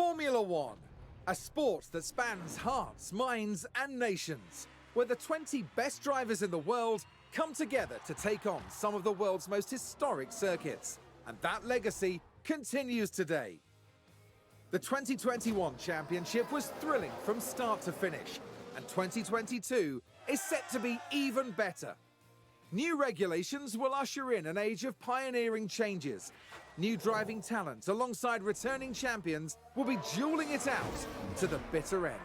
Formula One, a sport that spans hearts, minds and nations, where the 20 best drivers in the world come together to take on some of the world's most historic circuits. And that legacy continues today. The 2021 championship was thrilling from start to finish, and 2022 is set to be even better. New regulations will usher in an age of pioneering changes. New driving talent alongside returning champions will be dueling it out to the bitter end.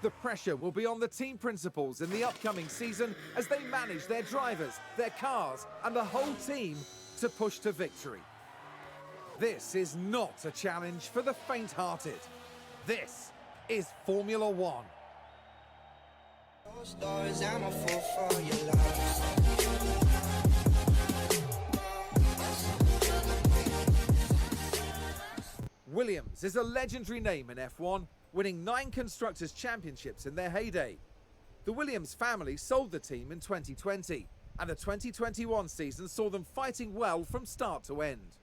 The pressure will be on the team principals in the upcoming season as they manage their drivers, their cars, and the whole team to push to victory. This is not a challenge for the faint-hearted. This is Formula One. Williams is a legendary name in F1, winning 9 Constructors' Championships in their heyday. The Williams family sold the team in 2020, and the 2021 season saw them fighting well from start to end.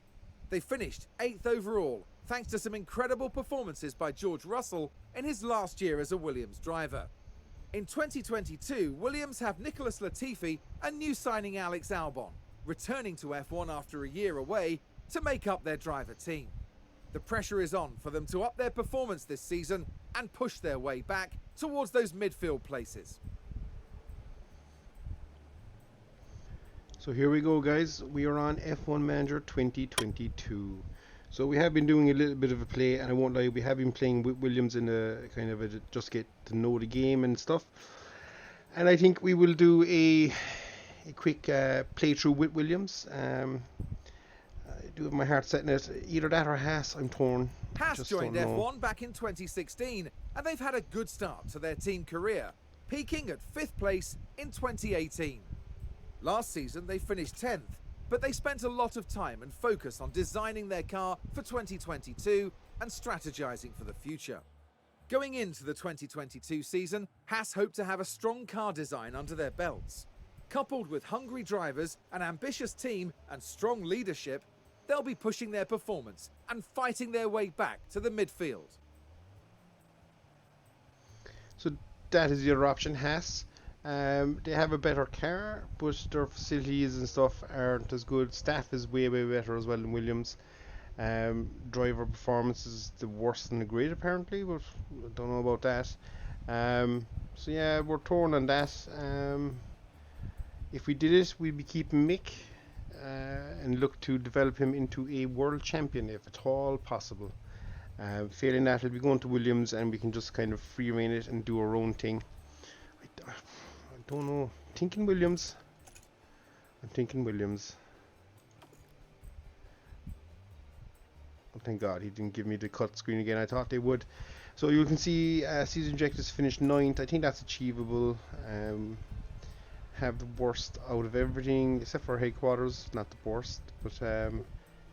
They finished 8th overall, thanks to some incredible performances by George Russell in his last year as a Williams driver. In 2022, Williams have Nicholas Latifi and new signing Alex Albon, returning to F1 after a year away to make up their driver team. The pressure is on for them to up their performance this season and push their way back towards those midfield places. So here we go, guys. We are on F1 Manager 2022. So we have been doing a little bit of a play, and I won't lie, we have been playing with Williams in a kind of a just get to know the game and stuff. And I think we will do a quick playthrough with Williams. I do have my heart set in it. Either that or Haas, I'm torn. Haas joined F1 back in 2016, and they've had a good start to their team career, peaking at 5th place in 2018. Last season they finished 10th, but they spent a lot of time and focus on designing their car for 2022 and strategizing for the future. Going into the 2022 season, Haas hope to have a strong car design under their belts. Coupled with hungry drivers, an ambitious team and strong leadership, they'll be pushing their performance and fighting their way back to the midfield. So that is the other option, Haas. They have a better car, but their facilities and stuff aren't as good. Staff is way better as well than Williams. Driver performance is the worst in the grid apparently, but I don't know about that. So yeah, we're torn on that. If we did it, we'd be keeping Mick and look to develop him into a world champion if at all possible. Failing that, we'll be going to Williams and we can just kind of free rein it and do our own thing. I don't know. I'm thinking Williams. Oh, thank God he didn't give me the cut screen again. I thought they would. So you can see season objectives finished 9th. I think that's achievable. Have the worst out of everything except for headquarters, not the worst, but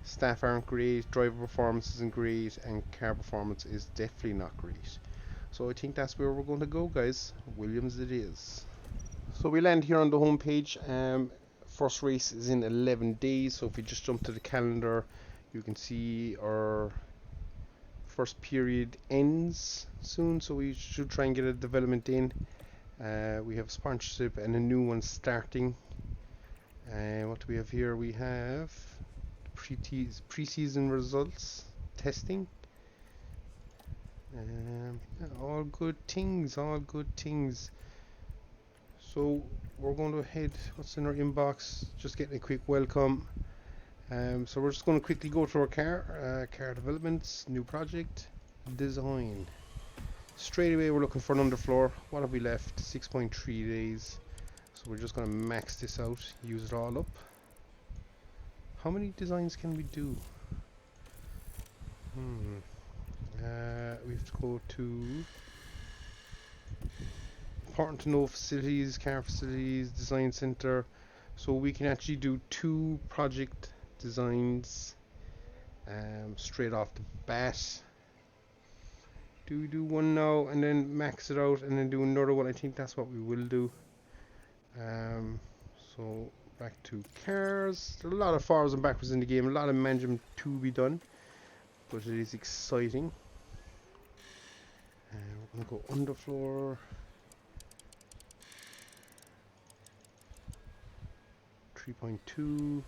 staff aren't great, driver performance isn't great, and car performance is definitely not great. So I think that's where we're going to go, guys. Williams it is. So we land here on the home page. First race is in 11 days, so if we just jump to the calendar, you can see our first period ends soon, so we should try and get a development in. We have sponsorship and a new one starting. What do we have here? We have pre-season results, testing. All good things. So we're going to head. What's in our inbox? Just getting a quick welcome. So we're just going to quickly go through our car developments, new project, design. Straight away we're looking for an underfloor. What have we left? 6.3 days. So we're just going to max this out, use it all up. How many designs can we do? We have to go to important to know facilities, car facilities, design center. So we can actually do 2 project designs straight off the bat. Do we do one now and then max it out and then do another one? I think that's what we will do. So back to cars. There are a lot of forwards and backwards in the game, a lot of management to be done. but it is exciting. We're going to go underfloor. 3.2.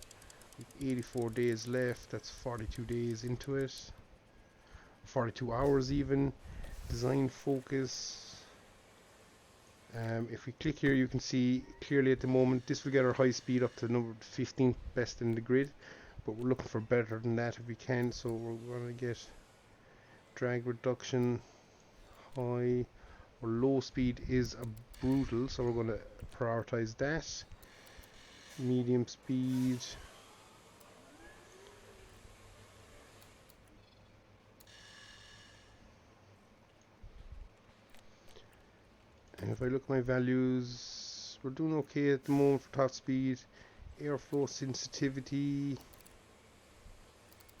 84 days left. That's 42 days into it. 42 hours even. Design focus. If we click here, you can see clearly at the moment this will get our high speed up to number 15th best in the grid, but we're looking for better than that if we can. So we're going to get drag reduction high, or low speed is a brutal, so we're going to prioritize that. Medium speed. And if I look at my values, we're doing okay at the moment for top speed. Airflow sensitivity,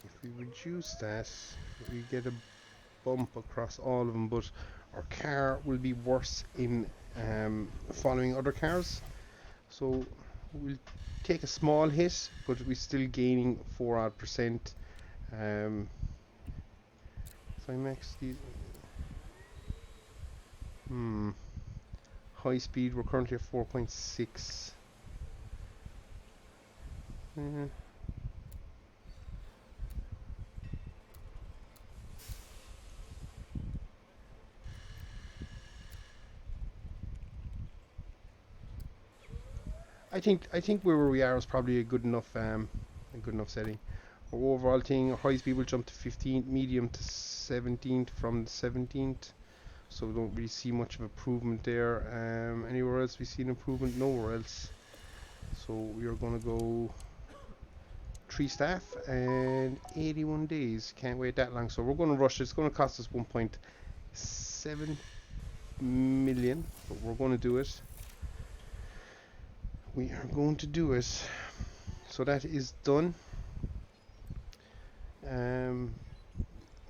if we reduce that, we get a bump across all of them, but our car will be worse in following other cars. So we'll take a small hit, but we're still gaining 4% odd. If I max these... High speed, we're currently at 4.6. I think where we are is probably a good enough setting. Our overall thing, our high speed will jump to 15th, medium to 17th from the 17th. So we don't really see much of improvement there. Anywhere else we see an improvement? Nowhere else. So we are going to go 3 staff and 81 days. Can't wait that long. So we're going to rush it. It's going to cost us 1.7 million, but we're going to do it. We are going to do it. So that is done.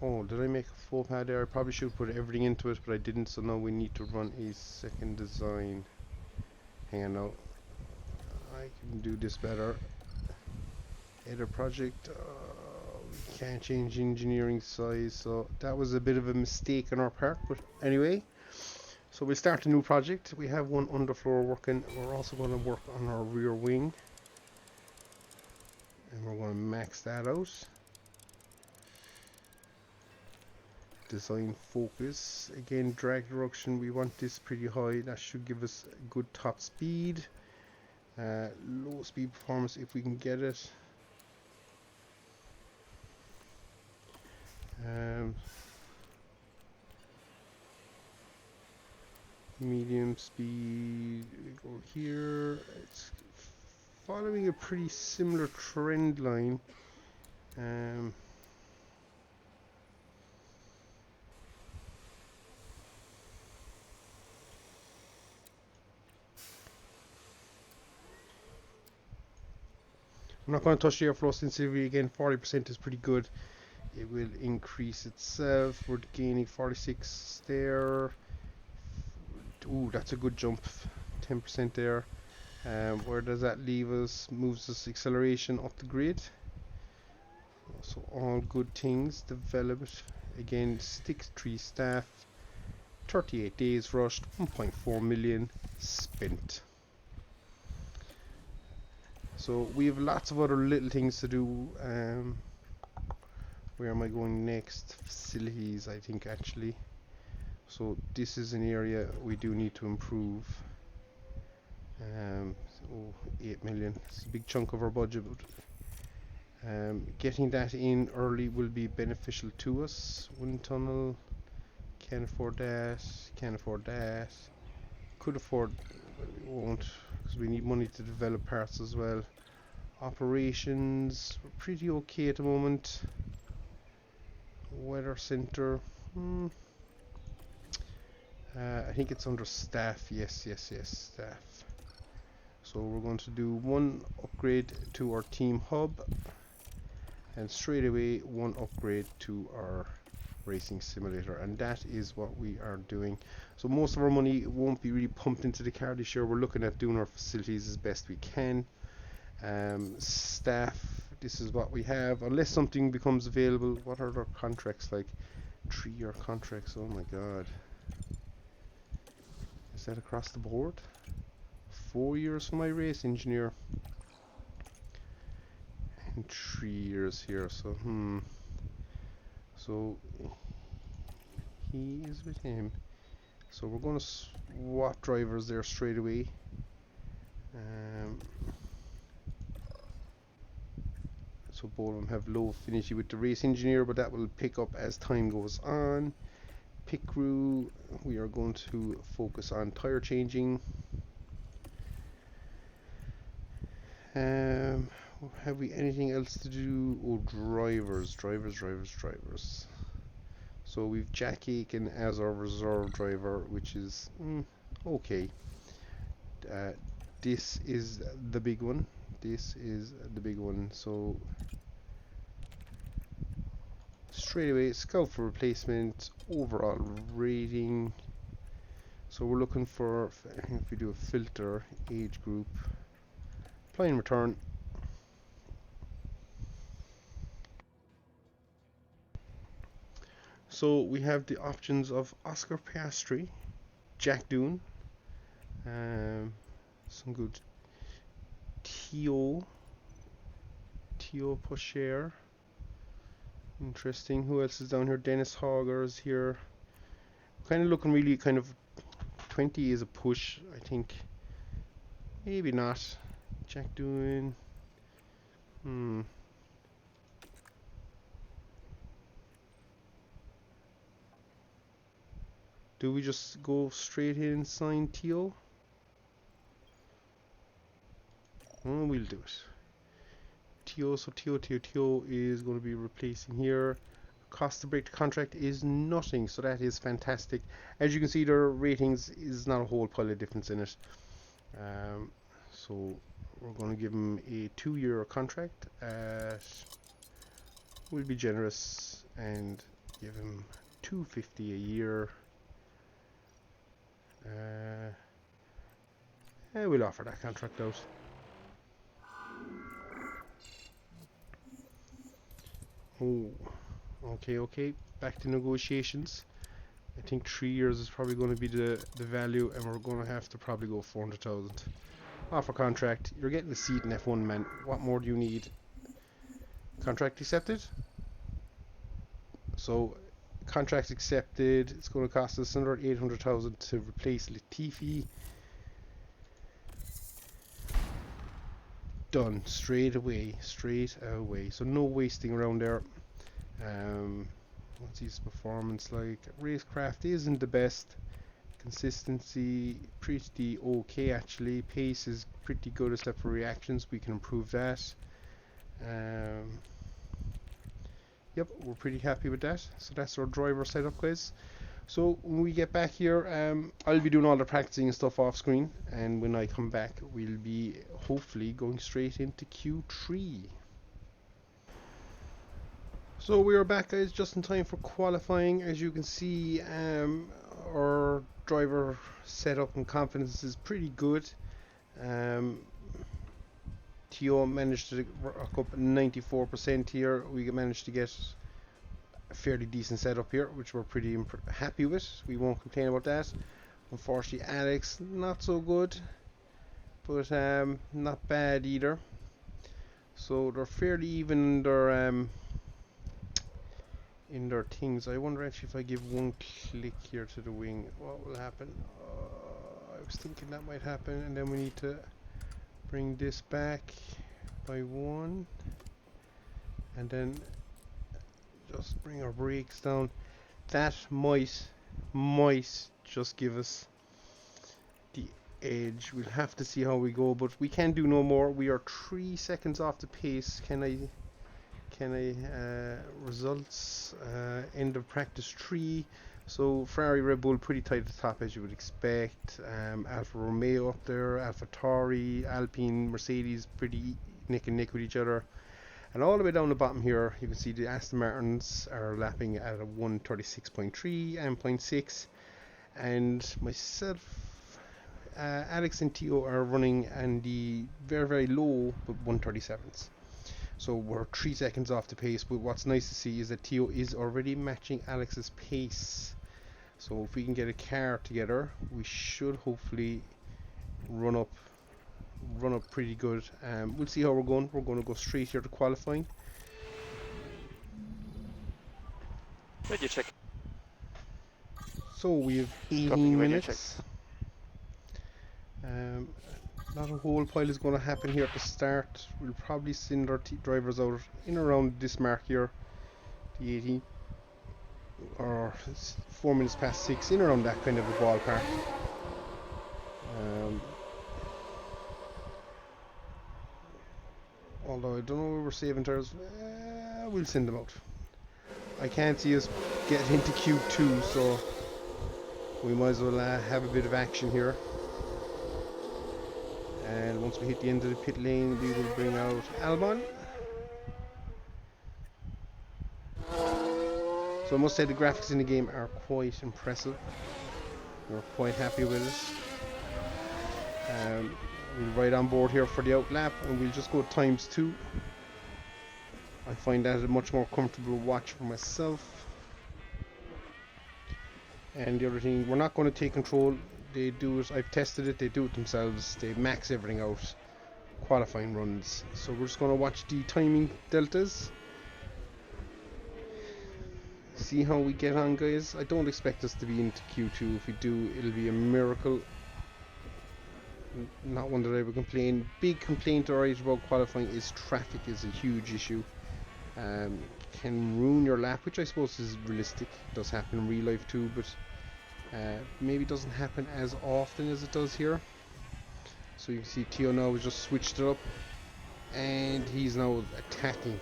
Oh, did I make a faux pas there? I probably should put everything into it, but I didn't, so now we need to run a second design. Hang on now. I can do this better. Edit project. We can't change engineering size, so that was a bit of a mistake on our part, but anyway. So we'll start a new project. We have one underfloor working. We're also going to work on our rear wing. And we're going to max that out. Design focus. Again, drag reduction. We want this pretty high. That should give us a good top speed. Low speed performance if we can get it. Medium speed, we go here. It's following a pretty similar trend line. I'm not going to touch the airflow sensitivity again. 40% is pretty good. It will increase itself. We're gaining 46 there. Ooh, that's a good jump. 10% there. Where does that leave us? Moves us acceleration up the grid. So all good things. Develop it. Again, 3 staff. 38 days rushed. 1.4 million spent. So we have lots of other little things to do. Where am I going next? Facilities, I think, actually. So this is an area we do need to improve. 8 million. It's a big chunk of our budget. But, getting that in early will be beneficial to us. Wind tunnel. Can't afford that. Can't afford that. Could afford, but we won't, because we need money to develop parts as well. Operations, we're pretty okay at the moment. Weather center. I think it's under staff. Yes, staff. So we're going to do one upgrade to our team hub, and straight away one upgrade to our racing simulator, and that is what we are doing. So most of our money won't be really pumped into the car this year. We're looking at doing our facilities as best we can. Staff, this is what we have, unless something becomes available. What are their contracts like? 3-year contracts, oh my god. Is that across the board? 4 years for my race engineer. And 3 years here, so so he is with him. So we're going to swap drivers there straight away. So both of them have low affinity with the race engineer, but that will pick up as time goes on. Pit crew, we are going to focus on tire changing. Have we anything else to do? Oh, drivers. So we've Jack Aiken as our reserve driver, which is okay. This is the big one. So straight away, scout for replacement, overall rating. So we're looking for, if we do a filter, age group, apply and return. So we have the options of Oscar Piastri, Jack Doon, some good Tio Pocher. Interesting. Who else is down here? Dennis Hogger is here. Kind of looking really kind of 20 is a push, I think. Maybe not. Jack Doon. Do we just go straight in and sign Tio? Oh, we'll do it. Tio, so Tio is going to be replacing here. Cost to break the contract is nothing, so that is fantastic. As you can see, their ratings is not a whole pile of difference in it. So we're going to give him a 2-year contract. We'll be generous and give him $250 a year. We'll offer that contract out. Oh, okay. Back to negotiations. I think 3 years is probably going to be the value, and we're going to have to probably go 400,000. Offer contract. You're getting a seat in F1, man. What more do you need? Contract accepted. So, contract accepted. It's going to cost us another 800,000 to replace Latifi. Done straight away. So no wasting around there. What's his performance like? Racecraft isn't the best. Consistency pretty okay actually. Pace is pretty good except for reactions. We can improve that. Yep, we're pretty happy with that. So that's our driver setup, guys. So when we get back here, I'll be doing all the practicing and stuff off screen, and when I come back we'll be hopefully going straight into Q3. So we are back, guys, just in time for qualifying. As you can see, our driver setup and confidence is pretty good. Tio managed to rock up 94% here. We managed to get a fairly decent setup here, which we're pretty happy with. We won't complain about that. Unfortunately, Alex, not so good, but not bad either. So they're fairly even in their things. I wonder actually if I give one click here to the wing, what will happen? I was thinking that might happen, and then we need to bring this back by 1, and then just bring our brakes down. That might just give us the edge. We'll have to see how we go, but we can do no more. We are 3 seconds off the pace. Can I results end of practice 3. So Ferrari, Red Bull pretty tight at the top, as you would expect. Alfa Romeo up there, Alfa Tauri, Alpine, Mercedes pretty neck and neck with each other. And all the way down the bottom here, you can see the Aston Martins are lapping at a 136.3 and 0.6. And myself, Alex and Tio are running in the very, very low but 137s. So we're 3 seconds off the pace, but what's nice to see is that Theo is already matching Alex's pace. So if we can get a car together, we should hopefully run up pretty good. We'll see how we're going. We're going to go straight here to qualifying. Radio check. So we have 18 minutes. Not a whole pile is going to happen here at the start. We'll probably send our drivers out in around this mark here, the 18, or 4 minutes past 6, in around that kind of a ballpark. Although I don't know where we're saving tires. We'll send them out. I can't see us get into Q2, so we might as well have a bit of action here. And once we hit the end of the pit lane, we will bring out Albon. So I must say the graphics in the game are quite impressive. We're quite happy with it. We'll ride on board here for the outlap, and we'll just go ×2. I find that a much more comfortable watch for myself. And the other thing, we're not going to take control. They do it, I've tested it, they do it themselves. They max everything out, qualifying runs. So we're just going to watch the timing deltas, see how we get on, guys. I don't expect us to be into Q2. If we do, it'll be a miracle. Not one that I would complain. Big complaint alright about qualifying is traffic is a huge issue. Can ruin your lap, which I suppose is realistic. It does happen in real life too, but maybe doesn't happen as often as it does here. So you can see Theo now has just switched it up, and he's now attacking.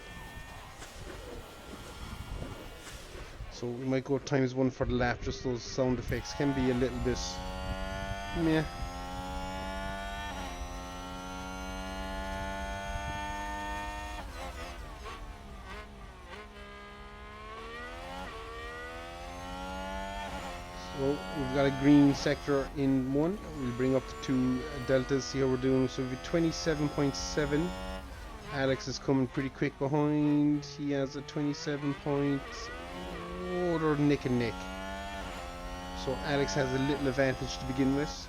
So we might go ×1 for the lap. Just those sound effects can be a little bit meh. So we've got a green sector in 1. We'll bring up the 2 deltas, see how we're doing. So we've 27.7. Alex is coming pretty quick behind. He has a 27 point. Oh, they're neck and neck. So Alex has a little advantage to begin with.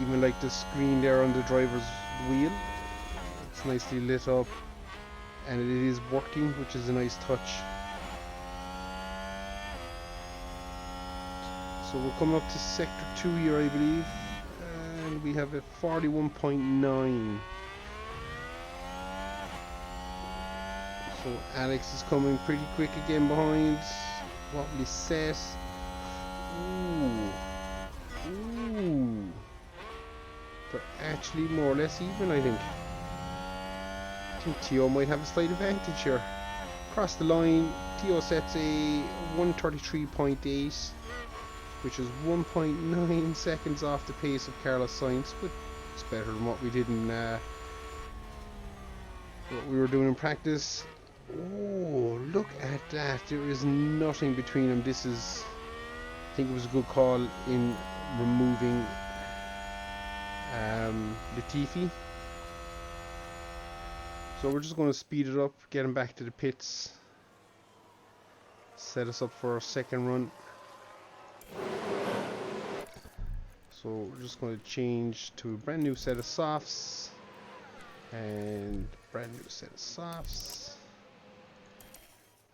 Even like the screen there on the driver's wheel, it's nicely lit up, and it is working, which is a nice touch. So we're coming up to sector 2 here, I believe, and we have a 41.9. So Alex is coming pretty quick again behind. What will he set? Ooh. They're actually more or less even, I think. I think Theo might have a slight advantage here. Across the line, Theo sets a 133.8, which is 1.9 seconds off the pace of Carlos Sainz, but it's better than what we did in what we were doing in practice. Oh, look at that! There is nothing between them. This is, I think it was a good call in removing Latifi. So we're just going to speed it up, get him back to the pits, set us up for our second run. So we're just going to change to a brand new set of softs, and brand new set of softs,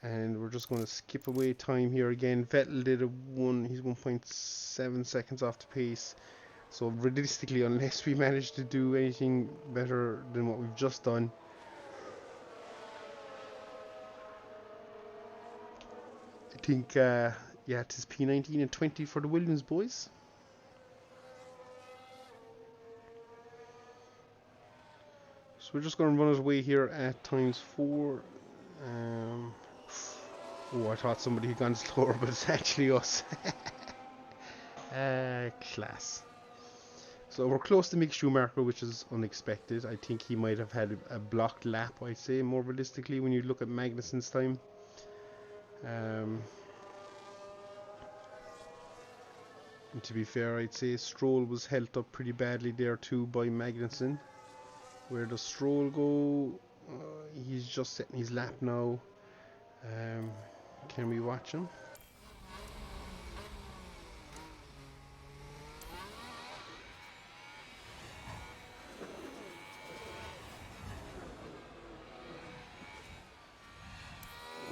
and we're just going to skip away time here again. Vettel did he's 1.7 seconds off the pace. So realistically, unless we manage to do anything better than what we've just done, I think, yeah, it is P19 and 20 for the Williams boys. So we're just going to run away here at ×4. Oh, I thought somebody had gone slower, but it's actually us. Class. So we're close to Mick Schumacher, which is unexpected. I think he might have had a blocked lap, I'd say, more realistically, when you look at Magnussen's time. And to be fair, I'd say Stroll was held up pretty badly there too by Magnussen. Where does Stroll go? He's just setting his lap now. Can we watch him?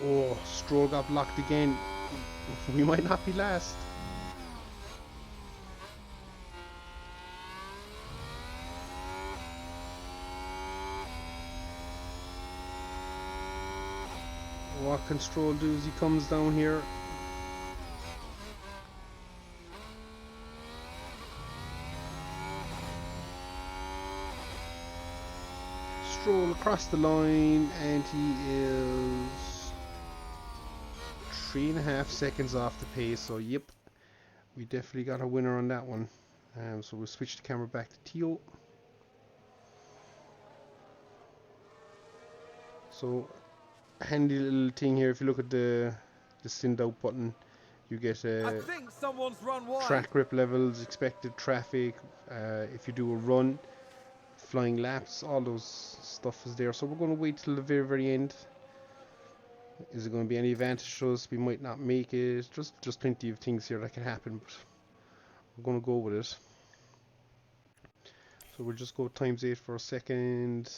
Oh, Stroll got blocked again. We might not be last. What can Stroll do as he comes down here? Stroll across the line, and he is 3.5 seconds off the pace. So yep, we definitely got a winner on that one. So we'll switch the camera back to Tio. So handy little thing here. If you look at the send out button, you get I think someone's run wide. track grip levels, expected traffic. If you do a run, flying laps, all those stuff is there. So we're going to wait till the very, very end. Is it going to be any advantage to us? We might not make it. Just plenty of things here that can happen, but we're going to go with it. So we'll just go times 8 for a second.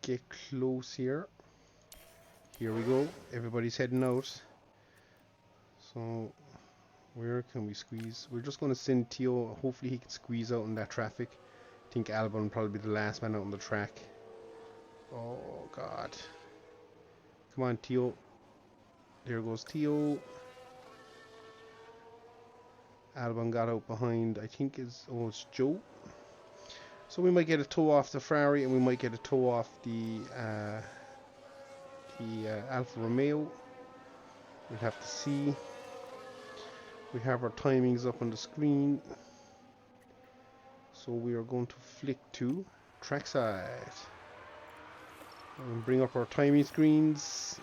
Get close here. Here we go. Everybody's heading out. So where can we squeeze? We're just going to send Tio. Hopefully he can squeeze out in that traffic. I think Albon will probably be the last man out on the track. Oh god. Come on, Tio. There goes Tio. Albon got out behind, I think it's Joe. So we might get a toe off the Ferrari, and we might get a toe off the Alfa Romeo. We'll have to see. We have our timings up on the screen. So we are going to flick to trackside. And bring up our timing screens.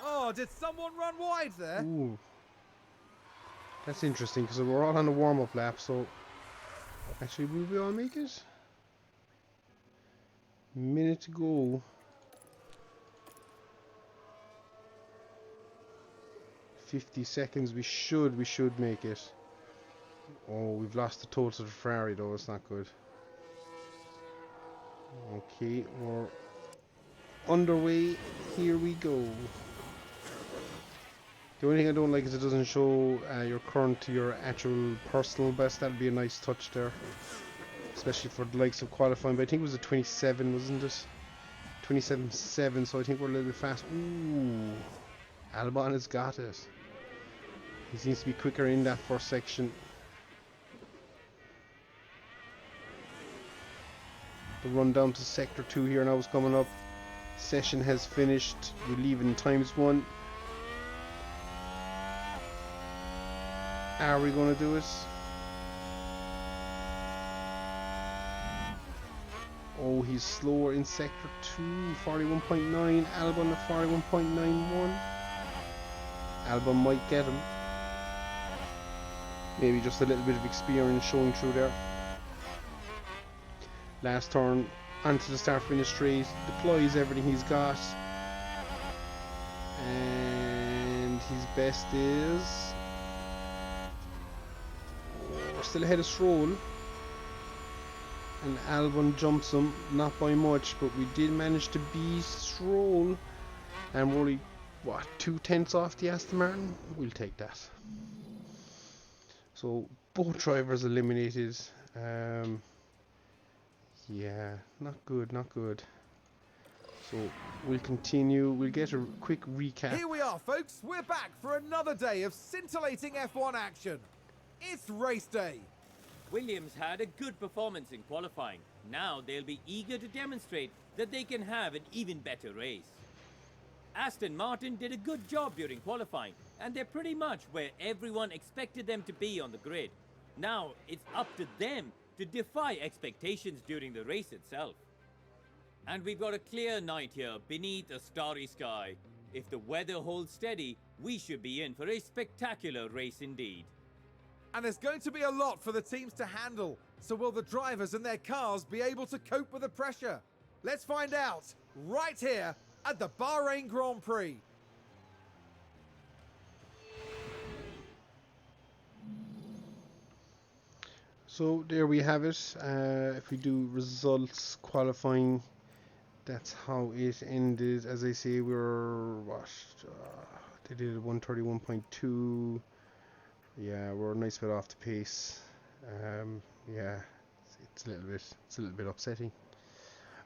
Oh, did someone run wide there? Ooh. That's interesting, because we're all on the warm-up lap, so actually will we all make it? Minute to go. 50 seconds, we should make it. Oh, we've lost the total to the Ferrari though, it's not good. Okay, we're underway, here we go. The only thing I don't like is it doesn't show your current to your actual personal best. That'd be a nice touch there, especially for the likes of qualifying. But I think it was a 27, wasn't it? 27.7, so I think we're a little bit fast. Ooh, Albon has got it. He seems to be quicker in that first section. The run down to sector 2 here now is coming up. Session has finished. We leave in ×1. Are we going to do it? Oh, he's slower in sector 2, 41.9. Albon at 41.91. Albon might get him. Maybe just a little bit of experience showing through there. Last turn, onto the start-finish straight. Deploys everything he's got. And his best is... We're still ahead of Stroll. And Albon jumps him, not by much, but we did manage to beat Stroll. And we're only, what, 2/10 off the Aston Martin? We'll take that. So, both drivers eliminated. Yeah, not good, not good. So, we'll continue. We'll get a quick recap. Here we are, folks. We're back for another day of scintillating F1 action. It's race day. Williams had a good performance in qualifying. Now they'll be eager to demonstrate that they can have an even better race. Aston Martin did a good job during qualifying, and they're pretty much where everyone expected them to be on the grid. Now it's up to them to defy expectations during the race itself. And we've got a clear night here beneath a starry sky. If the weather holds steady, we should be in for a spectacular race indeed. And there's going to be a lot for the teams to handle. So will the drivers and their cars be able to cope with the pressure? Let's find out right here at the Bahrain Grand Prix. So there we have it. If we do results qualifying, that's how it ended. As I say, we were what? They did 131.2. Yeah, we're a nice bit off the pace. Yeah, it's a little bit upsetting.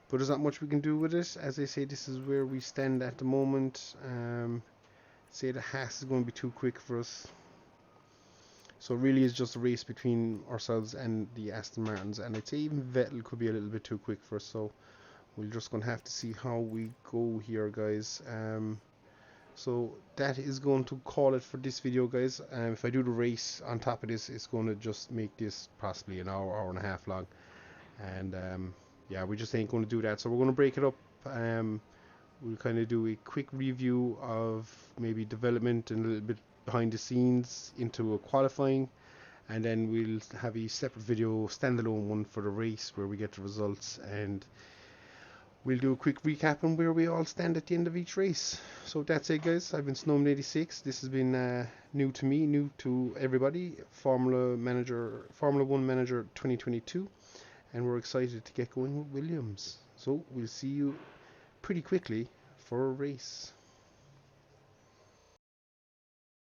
But there's not much we can do with it. As I say, this is where we stand at the moment. Say the Haas is going to be too quick for us. So it really is just a race between ourselves and the Aston Martins, and I'd say even Vettel could be a little bit too quick for us, so we're just going to have to see how we go here, guys. So that is going to call it for this video, guys. If I do the race on top of this, it's going to just make this possibly an hour and a half long, and yeah, we just ain't going to do that, so we're going to break it up. We'll kind of do a quick review of maybe development and a little bit behind the scenes into a qualifying, and then we'll have a separate video, standalone one, for the race where we get the results, and we'll do a quick recap on where we all stand at the end of each race. So that's it, guys. I've been Snowman86. This has been new to me, new to everybody, Formula 1 Manager 2022, and we're excited to get going with Williams. So we'll see you pretty quickly for a race.